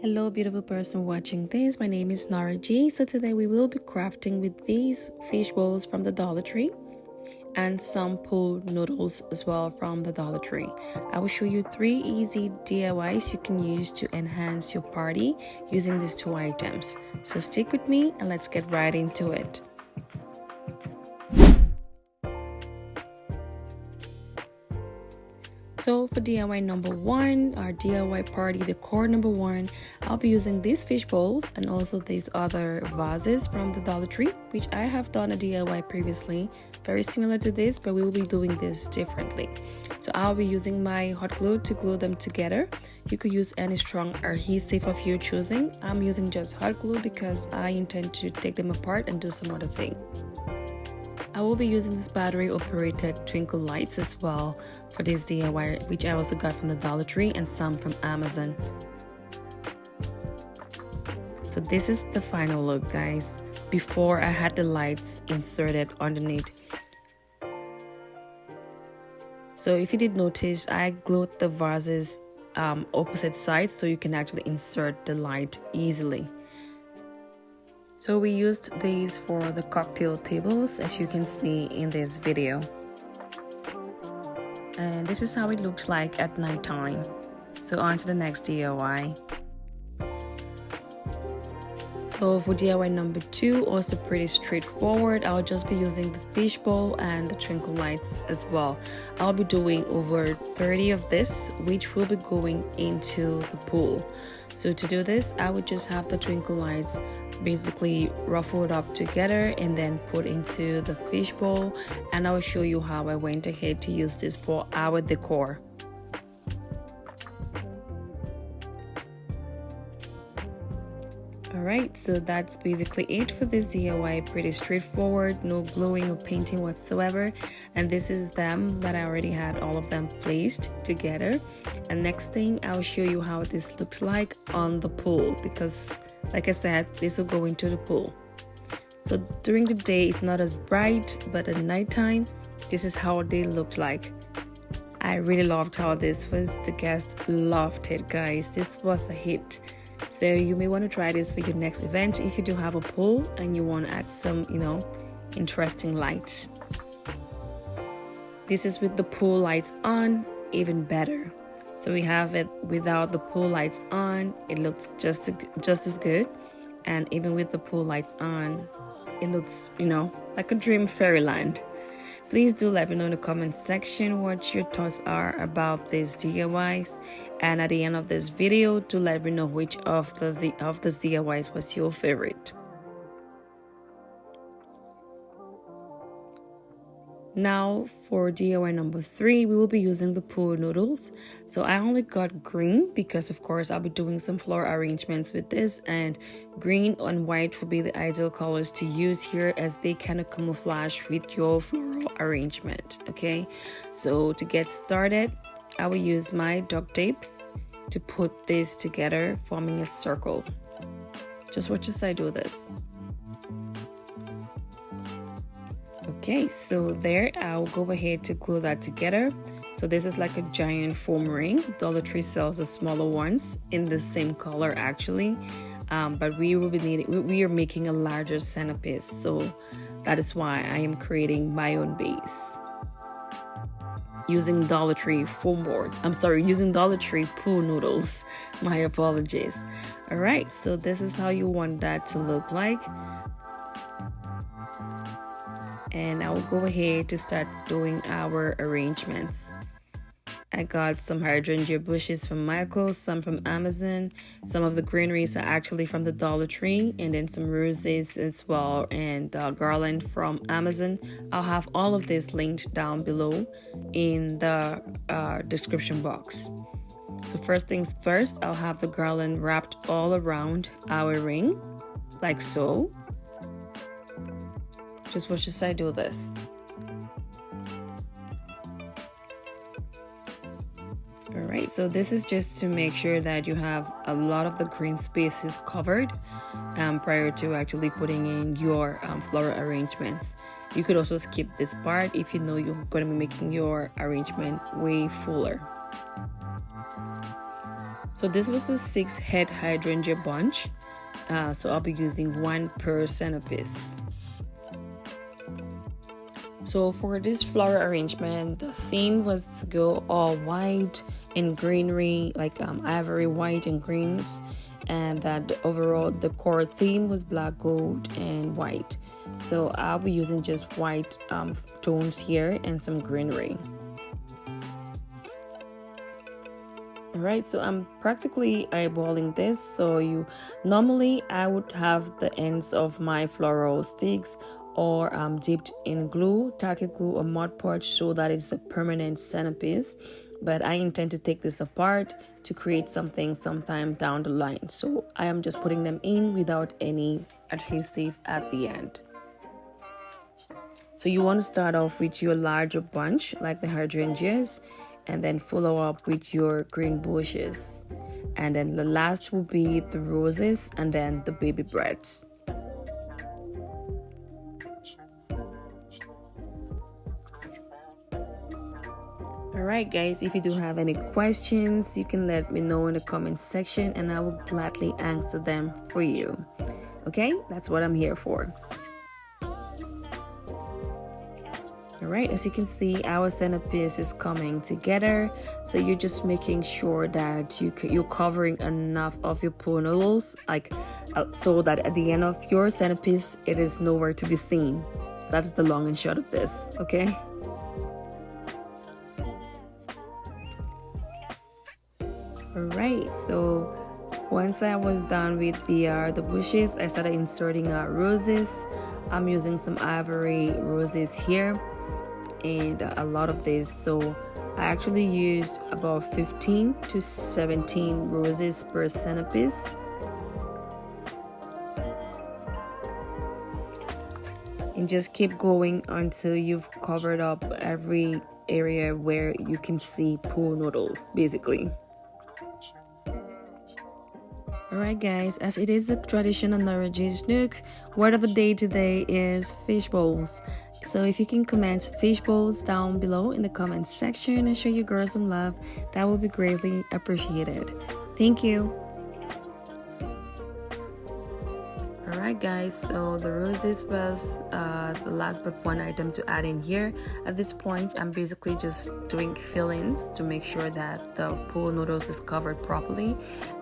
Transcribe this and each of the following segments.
Hello beautiful person watching this, my name is Nara G. So today we will be crafting with these fish bowls from the Dollar Tree and some pool noodles as well from the Dollar Tree. I will show you 3 easy DIYs you can use to enhance your party using these 2 items. So stick with me and let's get right into it. So for DIY number 1, our DIY party decor number 1, I'll be using these fish bowls and also these other vases from the Dollar Tree, which I have done a DIY previously, very similar to this, but we will be doing this differently. So I'll be using my hot glue to glue them together. You could use any strong adhesive of your choosing. I'm using just hot glue because I intend to take them apart and do some other thing. I will be using this battery operated twinkle lights as well for this DIY, which I also got from the Dollar Tree and some from Amazon. So this is the final look, guys, before I had the lights inserted underneath. So if you did notice, I glued the vases opposite sides so you can actually insert the light easily. So we used these for the cocktail tables, as you can see in this video. And this is how it looks like at nighttime. So on to the next DIY. So for DIY number 2, also pretty straightforward. I'll just be using the fish bowl and the twinkle lights as well. I'll be doing over 30 of this, which will be going into the pool. So to do this, I would just have the twinkle lights basically ruffled up together and then put into the fish bowl, and I will show you how I went ahead to use this for our decor. Alright, so that's basically it for this DIY. Pretty straightforward, no gluing or painting whatsoever. And this is them that I already had all of them placed together. And next thing, I'll show you how this looks like on the pool, because like I said, this will go into the pool. So during the day it's not as bright, but at nighttime this is how they looked like. I really loved how this was. The guests loved it, guys. This was a hit. So you may want to try this for your next event if you do have a pool and you want to add some, interesting lights. This is with the pool lights on, even better. So we have it without the pool lights on, it looks just as good. And even with the pool lights on, it looks, like a dream fairyland. Please do let me know in the comment section what your thoughts are about these DIYs. And at the end of this video, do let me know which of these DIYs was your favorite. Now for DIY number 3, we will be using the pool noodles. So I only got green because of course I'll be doing some floral arrangements with this, and green and white will be the ideal colors to use here as they kind of camouflage with your floral arrangement. Okay, so to get started, I will use my duct tape to put this together, forming a circle. Just watch as I do this. Okay, so there, I'll go ahead to glue that together. So this is like a giant foam ring. Dollar Tree sells the smaller ones in the same color actually, but we are making a larger centerpiece, so that is why I am creating my own base using Dollar Tree foam boards. Using Dollar Tree pool noodles. My apologies. All right, so this is how you want that to look like. And I will go ahead to start doing our arrangements. I got some hydrangea bushes from Michael's, some from Amazon. Some of the greeneries are actually from the Dollar Tree, and then some roses as well, and garland from Amazon. I'll have all of this linked down below in the description box. So first things first, I'll have the garland wrapped all around our ring, like so. Just watch as I do this. Alright, so this is just to make sure that you have a lot of the green spaces covered prior to actually putting in your floral arrangements. You could also skip this part if you know you're going to be making your arrangement way fuller. So this was a 6-head hydrangea bunch. So I'll be using 1 per centerpiece. So for this flower arrangement, the theme was to go all white and greenery, like ivory white and greens, and that the overall decor theme was black, gold, and white. So I'll be using just white tones here and some greenery. Alright, so I'm practically eyeballing this. So normally I would have the ends of my floral sticks or dipped in glue, Target glue or Mod Podge, so that it's a permanent centerpiece. But I intend to take this apart to create something sometime down the line. So I am just putting them in without any adhesive at the end. So you want to start off with your larger bunch like the hydrangeas, and then follow up with your green bushes, and then the last will be the roses and then the baby breads. Alright guys, if you do have any questions, you can let me know in the comment section and I will gladly answer them for you. Okay, that's what I'm here for. Alright, as you can see, our centerpiece is coming together. So you're just making sure that you're covering enough of your pool noodles, so that at the end of your centerpiece, it is nowhere to be seen. That's the long and short of this, okay? Alright, so once I was done with the bushes, I started inserting roses. I'm using some ivory roses here, and a lot of this. So I actually used about 15 to 17 roses per centerpiece. And just keep going until you've covered up every area where you can see pool noodles, basically. Alright guys, as it is the tradition on Naraji's Nook, word of the day today is fish bowls. So if you can comment fish bowls down below in the comments section and show your girls some love, that would be greatly appreciated. Thank you. Alright guys, so the roses was the last but one item to add in here. At this point, I'm basically just doing fill-ins to make sure that the pool noodles is covered properly,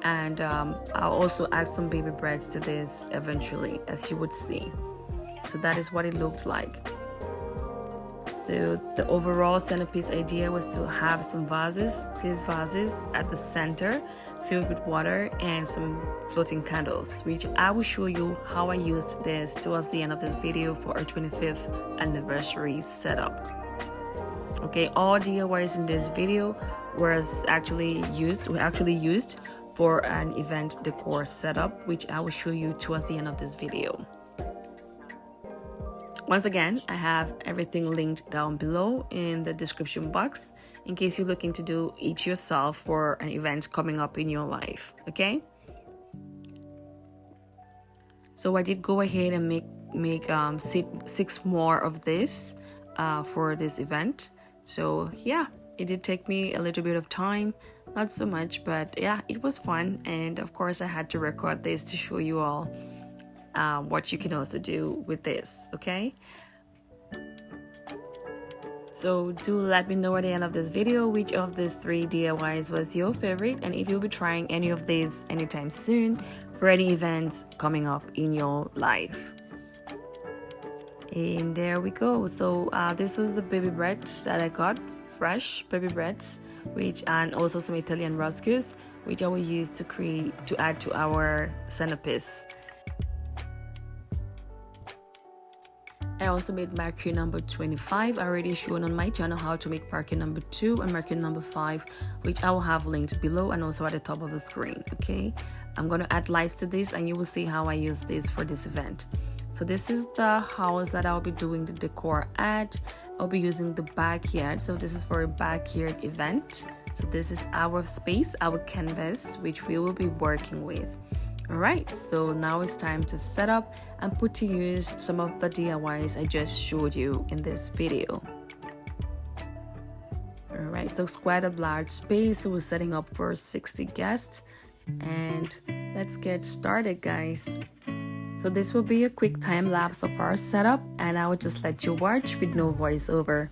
and I'll also add some baby breads to this eventually, as you would see. So that is what it looks like. So the overall centerpiece idea was to have some vases, these vases at the center, filled with water and some floating candles, which I will show you how I used this towards the end of this video for our 25th anniversary setup. Okay, all DIYs in this video were actually used for an event decor setup, which I will show you towards the end of this video. Once again, I have everything linked down below in the description box in case you're looking to do it yourself for an event coming up in your life, okay? So I did go ahead and make 6 more of this for this event. So yeah, it did take me a little bit of time, not so much, but yeah, it was fun. And of course I had to record this to show you all what you can also do with this, okay? So do let me know at the end of this video which of these 3 DIYs was your favorite, and if you'll be trying any of these anytime soon for any events coming up in your life. And there we go. So this was the baby bread that I got, fresh baby breads, and also some Italian ruscos, which I will use to add to our centerpiece. I also made marquee number 25. I already shown on my channel how to make marquee number 2 and marquee number 5, which I will have linked below and also at the top of the screen, okay? I'm going to add lights to this and you will see how I use this for this event. So this is the house that I'll be doing the decor at. I'll be using the backyard. So this is for a backyard event. So this is our space, our canvas, which we will be working with. Alright, so now it's time to set up and put to use some of the DIYs I just showed you in this video. All right, so it's quite a large space, so we're setting up for 60 guests, and let's get started, guys. So this will be a quick time lapse of our setup, and I will just let you watch with no voiceover.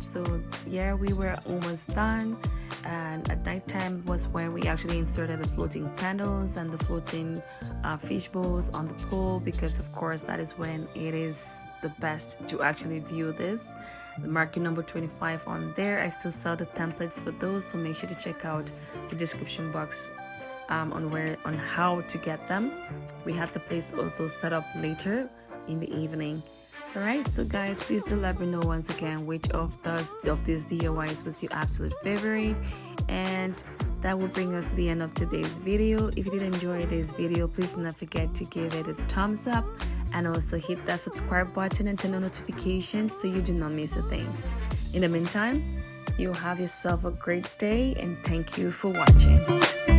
So yeah, we were almost done, and at nighttime was when we actually inserted the floating candles and the floating fish bowls on the pool, because of course that is when it is the best to actually view this. The marking number 25 on there, I still sell the templates for those, so make sure to check out the description box on how to get them. We had the place also set up later in the evening. Alright, so guys, please do let me know once again which of these DIYs was your absolute favorite, and that will bring us to the end of today's video. If you did enjoy this video, please do not forget to give it a thumbs up, and also hit that subscribe button and turn on notifications so you do not miss a thing. In the meantime, you have yourself a great day, and thank you for watching.